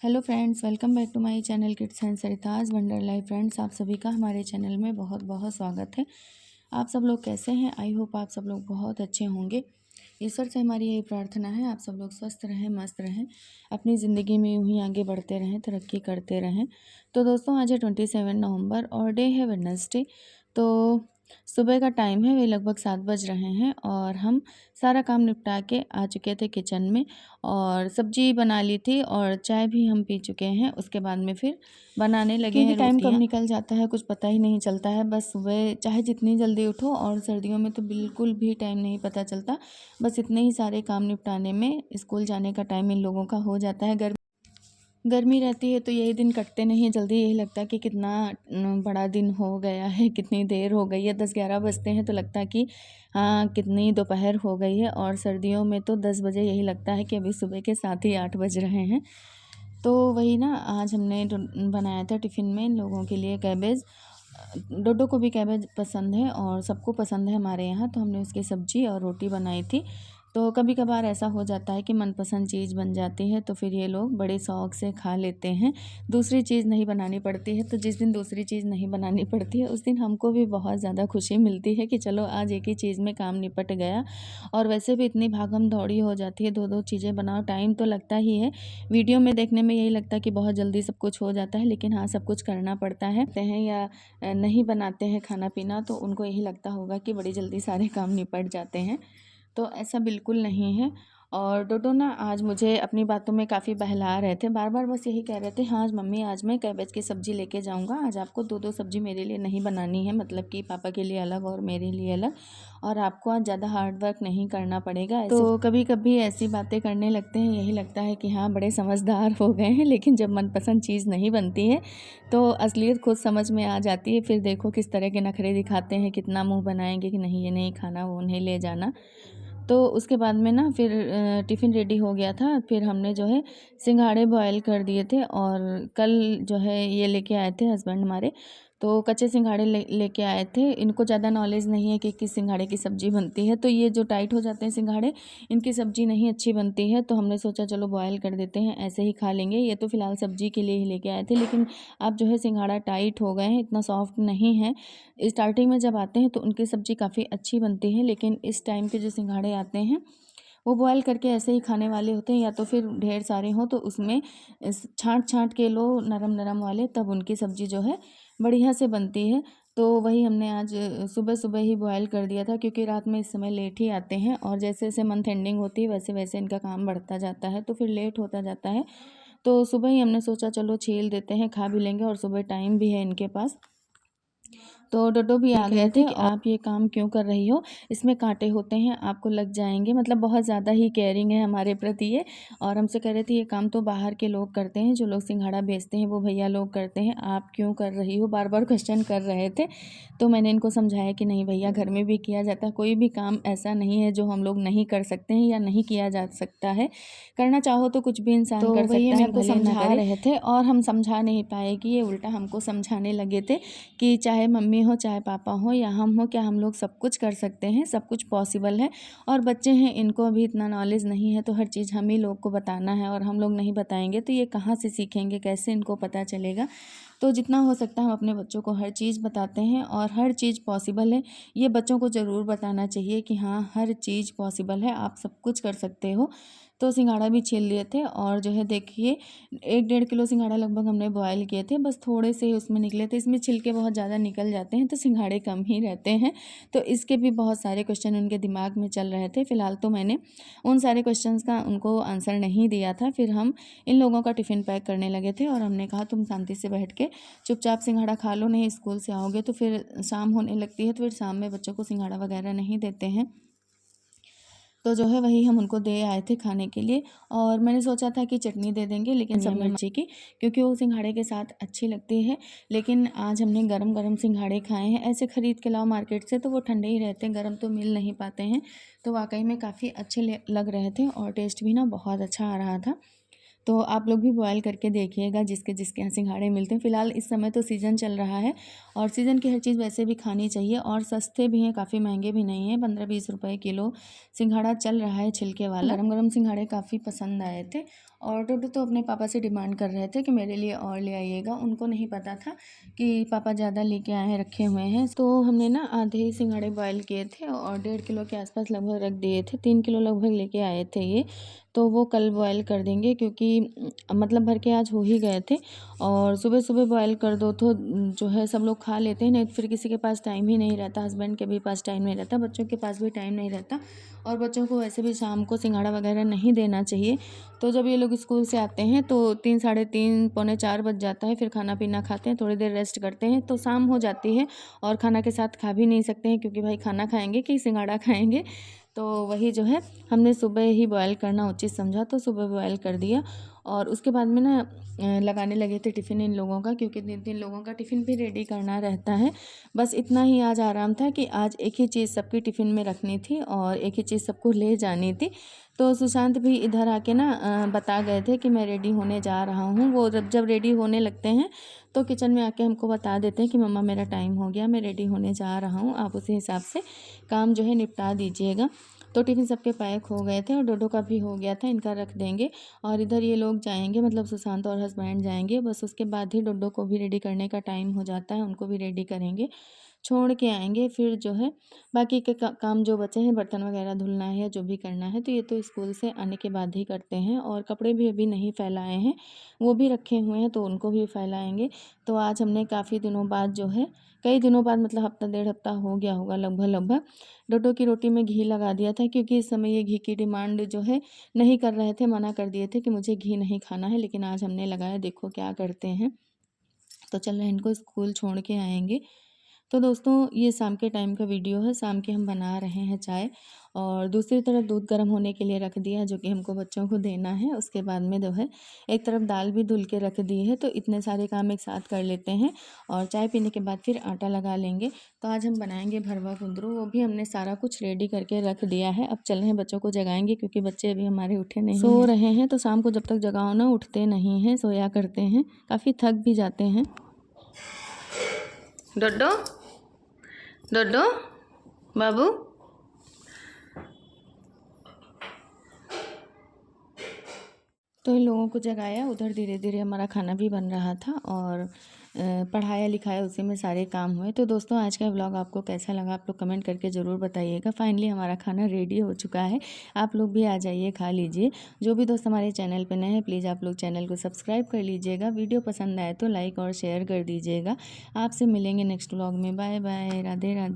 Hello friends, welcome back to my channel kids and Sarita's wonder life. Friends, आप सभी का हमारे चैनल में बहुत बहुत स्वागत है। आप सब लोग कैसे हैं? आई होप आप सब लोग बहुत अच्छे होंगे। ईश्वर से हमारी यही प्रार्थना है, आप सब लोग स्वस्थ रहें, मस्त रहें, अपनी ज़िंदगी में यूँ ही आगे बढ़ते रहें, तरक्की करते रहें। तो दोस्तों, आज है 27 नवंबर और डे है वेडनेसडे। तो सुबह का टाइम है, वे लगभग 7 बज रहे हैं और हम सारा काम निपटा के आ चुके थे किचन में और सब्जी बना ली थी और चाय भी हम पी चुके हैं। उसके बाद में फिर बनाने लगे हैं। टाइम कब निकल जाता है कुछ पता ही नहीं चलता है। बस सुबह चाहे जितनी जल्दी उठो, और सर्दियों में तो बिल्कुल भी टाइम नहीं पता चलता। बस इतने ही सारे काम निपटाने में स्कूल जाने का टाइम इन लोगों का हो जाता है। गर्मी रहती है तो यही दिन कटते नहीं जल्दी। यही लगता है कि कितना बड़ा दिन हो गया है, कितनी देर हो गई है। 10-11 बजते हैं तो लगता है कि हाँ, कितनी दोपहर हो गई है। और सर्दियों में तो 10 बजे यही लगता है कि अभी सुबह के 7 ही 8 बज रहे हैं। तो वही ना, आज हमने बनाया था टिफ़िन में इन लोगों के लिए कैबेज। डोडो को भी कैबेज पसंद है और सबको पसंद है हमारे यहाँ, तो हमने उसकी सब्ज़ी और रोटी बनाई थी। तो कभी कभार ऐसा हो जाता है कि मनपसंद चीज़ बन जाती है तो फिर ये लोग बड़े शौक़ से खा लेते हैं। दूसरी चीज़ नहीं बनानी पड़ती है, तो जिस दिन दूसरी चीज़ नहीं बनानी पड़ती है उस दिन हमको भी बहुत ज़्यादा खुशी मिलती है कि चलो आज एक ही चीज़ में काम निपट गया। और वैसे भी इतनी भागम दौड़ी हो जाती है, दो दो चीज़ें बनाओ, टाइम तो लगता ही है। वीडियो में देखने में यही लगता है कि बहुत जल्दी सब कुछ हो जाता है, लेकिन हाँ, सब कुछ करना पड़ता है। या नहीं बनाते हैं खाना पीना तो उनको यही लगता होगा कि बड़ी जल्दी सारे काम निपट जाते हैं, तो ऐसा बिल्कुल नहीं है। और डोडो ना आज मुझे अपनी बातों में काफ़ी बहला रहे थे, बार बार बस यही कह रहे थे, हाँ आज मम्मी, आज मैं कैबेज की सब्ज़ी लेके जाऊंगा, आज आपको दो दो सब्ज़ी मेरे लिए नहीं बनानी है, मतलब कि पापा के लिए अलग और मेरे लिए अलग, और आपको आज ज़्यादा हार्ड वर्क नहीं करना पड़ेगा। तो कभी कभी ऐसी बातें करने लगते हैं, यही लगता है कि हाँ बड़े समझदार हो गए हैं। लेकिन जब मनपसंद चीज़ नहीं बनती है तो असलियत खुद समझ में आ जाती है। फिर देखो किस तरह के नखरे दिखाते हैं, कितना मुंह बनाएंगे कि नहीं ये नहीं खाना, वो नहीं ले जाना। तो उसके बाद में ना फिर टिफ़िन रेडी हो गया था। फिर हमने जो है सिंघाड़े बॉयल कर दिए थे और कल जो है ये लेके आए थे हस्बैंड हमारे, तो कच्चे सिंघाड़े लेके आए थे। इनको ज़्यादा नॉलेज नहीं है कि किस सिंघाड़े की सब्ज़ी बनती है, तो ये जो टाइट हो जाते हैं सिंघाड़े, इनकी सब्ज़ी नहीं अच्छी बनती है। तो हमने सोचा चलो बॉयल कर देते हैं, ऐसे ही खा लेंगे। ये तो फ़िलहाल सब्ज़ी के लिए ही लेके आए थे, लेकिन अब जो है सिंघाड़ा टाइट हो गए हैं, इतना सॉफ्ट नहीं है। स्टार्टिंग में जब आते हैं तो उनकी सब्ज़ी काफ़ी अच्छी बनती है, लेकिन इस टाइम के जो सिंघाड़े आते हैं वो बॉयल करके ऐसे ही खाने वाले होते हैं, या तो फिर ढेर सारे हों तो उसमें छाँट छाँट के लो नरम नरम वाले, तब उनकी सब्ज़ी जो है बढ़िया से बनती है। तो वही हमने आज सुबह सुबह ही बॉयल कर दिया था, क्योंकि रात में इस समय लेट ही आते हैं और जैसे जैसे मंथ एंडिंग होती है वैसे वैसे इनका काम बढ़ता जाता है, तो फिर लेट होता जाता है। तो सुबह ही हमने सोचा चलो छील देते हैं, खा भी लेंगे और सुबह टाइम भी है इनके पास। तो डोडो भी आ गए थे कि आप ये काम क्यों कर रही हो, इसमें कांटे होते हैं, आपको लग जाएंगे। मतलब बहुत ज़्यादा ही केयरिंग है हमारे प्रति ये। और हमसे कह रहे थे ये काम तो बाहर के लोग करते हैं, जो लोग सिंघाड़ा बेचते हैं वो भैया लोग करते हैं, आप क्यों कर रही हो, बार बार क्वेश्चन कर रहे थे। तो मैंने इनको समझाया कि नहीं भैया, घर में भी किया जाता है, कोई भी काम ऐसा नहीं है जो हम लोग नहीं कर सकते हैं या नहीं किया जा सकता है। करना चाहो तो कुछ भी इंसान कर सकता है, भले समझा रहे थे और हम समझा नहीं पाए कि ये उल्टा हमको समझाने लगे थे कि चाहे मम्मी हो, चाहे पापा हो या हम हो, क्या हम लोग सब कुछ कर सकते हैं, सब कुछ पॉसिबल है। और बच्चे हैं, इनको अभी इतना नॉलेज नहीं है, तो हर चीज़ हम ही लोग को बताना है, और हम लोग नहीं बताएंगे तो ये कहाँ से सीखेंगे, कैसे इनको पता चलेगा। तो जितना हो सकता है हम अपने बच्चों को हर चीज़ बताते हैं और हर चीज़ पॉसिबल है। ये बच्चों को ज़रूर बताना चाहिए कि हाँ हर चीज़ पॉसिबल है, आप सब कुछ कर सकते हो। तो सिंघाड़ा भी छील लिए थे और जो है देखिए 1-1.5 किलो सिंघाड़ा लगभग हमने बॉयल किए थे, बस थोड़े से ही उसमें निकले थे। इसमें छिलके बहुत ज़्यादा निकल जाते हैं तो सिंघाड़े कम ही रहते हैं। तो इसके भी बहुत सारे क्वेश्चन उनके दिमाग में चल रहे थे। फ़िलहाल तो मैंने उन सारे क्वेश्चंस का उनको आंसर नहीं दिया था। फिर हम इन लोगों का टिफ़िन पैक करने लगे थे और हमने कहा तुम शांति से बैठ के चुपचाप सिंघाड़ा खा लो, नहीं स्कूल से आओगे तो फिर शाम होने लगती है, तो फिर शाम में बच्चों को सिंघाड़ा वगैरह नहीं देते हैं। तो जो है वही हम उनको दे आए थे खाने के लिए। और मैंने सोचा था कि चटनी दे देंगे, लेकिन सब मिर्ची की, क्योंकि वो सिंघाड़े के साथ अच्छी लगती है। लेकिन आज हमने गरम गरम सिंघाड़े खाए हैं। ऐसे ख़रीद के लाओ मार्केट से तो वो ठंडे ही रहते हैं, गरम तो मिल नहीं पाते हैं। तो वाकई में काफ़ी अच्छे लग रहे थे और टेस्ट भी ना बहुत अच्छा आ रहा था। तो आप लोग भी बॉयल करके देखिएगा, जिसके जिसके यहाँ सिंघाड़े मिलते हैं। फ़िलहाल इस समय तो सीज़न चल रहा है और सीज़न की हर चीज़ वैसे भी खानी चाहिए, और सस्ते भी हैं, काफ़ी महंगे भी नहीं हैं। 15-20 रुपए किलो सिंघाड़ा चल रहा है छिलके वाला। गरम गरम सिंघाड़े काफ़ी पसंद आए थे और डोडो तो अपने पापा से डिमांड कर रहे थे कि मेरे लिए और ले आइएगा। उनको नहीं पता था कि पापा ज़्यादा लेके आए हैं, रखे हुए हैं। तो हमने ना आधे ही सिंघाड़े बॉयल किए थे और 1.5 किलो के आसपास लगभग रख दिए थे। 3 किलो लगभग लेके आए थे ये, तो वो कल बॉयल कर देंगे क्योंकि मतलब भर के आज हो ही गए थे। और सुबह सुबह बॉयल कर दो तो जो है सब लोग खा लेते हैं, नहीं तो फिर किसी के पास टाइम ही नहीं रहता, हस्बैंड के भी पास टाइम नहीं रहता, बच्चों के पास भी टाइम नहीं रहता। और बच्चों को वैसे भी शाम को सिंघाड़ा वगैरह नहीं देना चाहिए। तो जब ये लोग स्कूल से आते हैं तो 3 साढ़े 3 पौने 4 बज जाता है। फिर खाना पीना खाते हैं, थोड़ी देर रेस्ट करते हैं तो शाम हो जाती है। और खाना के साथ खा भी नहीं सकते हैं क्योंकि भाई खाना खाएंगे कि सिंघाड़ा खाएंगे। तो वही जो है हमने सुबह ही बॉयल करना उचित समझा, तो सुबह बॉयल कर दिया। और उसके बाद में ना लगाने लगे थे टिफ़िन इन लोगों का, क्योंकि 3 लोगों का टिफ़िन भी रेडी करना रहता है। बस इतना ही आज आराम था कि आज एक ही चीज़ सबकी टिफ़िन में रखनी थी और एक ही चीज़ सबको ले जानी थी। तो सुशांत भी इधर आके ना बता गए थे कि मैं रेडी होने जा रहा हूँ। वो जब रेडी होने लगते हैं तो किचन में आके हमको बता देते हैं कि मम्मा मेरा टाइम हो गया, मैं रेडी होने जा रहा हूँ, आप उसी हिसाब से काम जो है निपटा दीजिएगा। तो टिफ़िन सबके पैक हो गए थे और डोडो का भी हो गया था, इनका रख देंगे। और इधर ये लोग जाएंगे, मतलब सुशांत और हस्बैंड जाएंगे, बस उसके बाद ही डोडो को भी रेडी करने का टाइम हो जाता है, उनको भी रेडी करेंगे, छोड़ के आएंगे। फिर जो है बाकी के काम जो बचे हैं, बर्तन वगैरह धुलना है, जो भी करना है, तो ये तो स्कूल से आने के बाद ही करते हैं। और कपड़े भी अभी नहीं फैलाए हैं, वो भी रखे हुए हैं, तो उनको भी फैलाएंगे। तो आज हमने काफ़ी दिनों बाद जो है, कई दिनों बाद, मतलब हफ्ता 1.5 हफ्ता हो गया होगा लगभग लगभग, डोडो की रोटी में घी लगा दिया था। क्योंकि इस समय ये घी की डिमांड जो है नहीं कर रहे थे, मना कर दिए थे कि मुझे घी नहीं खाना है, लेकिन आज हमने लगाया, देखो क्या करते हैं। तो चल रहे हैं, इनको स्कूल छोड़ के आएंगे। तो दोस्तों ये शाम के टाइम का वीडियो है, शाम के हम बना रहे हैं चाय। और दूसरी तरफ दूध गर्म होने के लिए रख दिया, जो कि हमको बच्चों को देना है। उसके बाद में जो है एक तरफ दाल भी धुल के रख दी है। तो इतने सारे काम एक साथ कर लेते हैं और चाय पीने के बाद फिर आटा लगा लेंगे। तो आज हम बनाएंगे भरवा कुंदरू, वो भी हमने सारा कुछ रेडी करके रख दिया है। अब चल रहे हैं, बच्चों को जगाएंगे क्योंकि बच्चे अभी हमारे उठे नहीं सो रहे हैं। तो शाम को जब तक जगाओ ना, उठते नहीं हैं, सोया करते हैं, काफ़ी थक भी जाते हैं। डोडो डोडो बाबू, तो इन लोगों को जगाया। उधर धीरे धीरे हमारा खाना भी बन रहा था और पढ़ाया लिखाया, उसी में सारे काम हुए। तो दोस्तों आज का व्लॉग आपको कैसा लगा, आप लोग कमेंट करके ज़रूर बताइएगा। फाइनली हमारा खाना रेडी हो चुका है, आप लोग भी आ जाइए, खा लीजिए। जो भी दोस्त हमारे चैनल पर नए हैं, प्लीज़ आप लोग चैनल को सब्सक्राइब कर लीजिएगा। वीडियो पसंद आए तो लाइक और शेयर कर दीजिएगा। आपसे मिलेंगे नेक्स्ट व्लॉग में। Bye bye, Radhe Radhe.